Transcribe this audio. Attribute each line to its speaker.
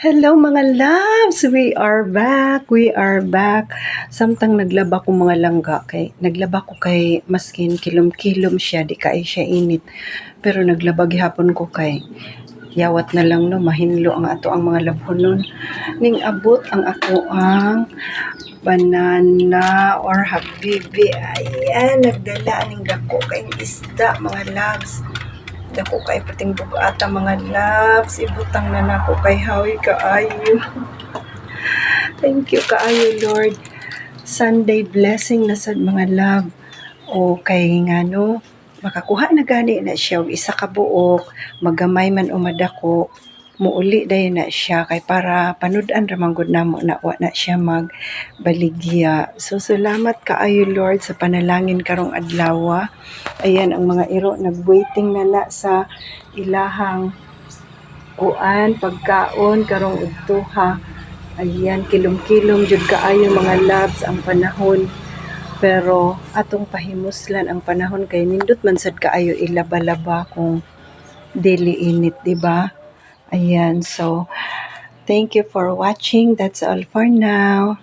Speaker 1: Hello mga loves! We are back! We are back! Samtang naglaba ko mga langga naglaba ko kay maskin kilom-kilom siya, di kay siya init. Pero naglaba gihapon ko kay yawat na lang no, mahinlo ang ato ang mga labhonon. Ning abot ang ako ang banana or habibi. Ayan, nagdala ning dako kay isda mga loves. Dako kay pating bugata mga loves, ibutang na nako kay hawi kaayo. Thank you kaayo Lord. Sunday blessing na sad mga love. O kay ngano makakuha na gani na siya og isa ka buok, magamay man o madako, muuli dayon na siya kay para panud-an ra man gud namo na wa na siya magbaligya. So salamat kaayo Lord sa panalangin karong adlaw. Ayan ang mga iro nagwaiting na sa ilahang kuan pagkaon karong udtuha. Ayan kilom-kilom jud kaayo mga loves ang panahon. Pero atong pahimuslan ang panahon kay nindot man sad kaayo ilaba-laba kung dili init, di ba? Ayan, so thank you for watching. That's all for now.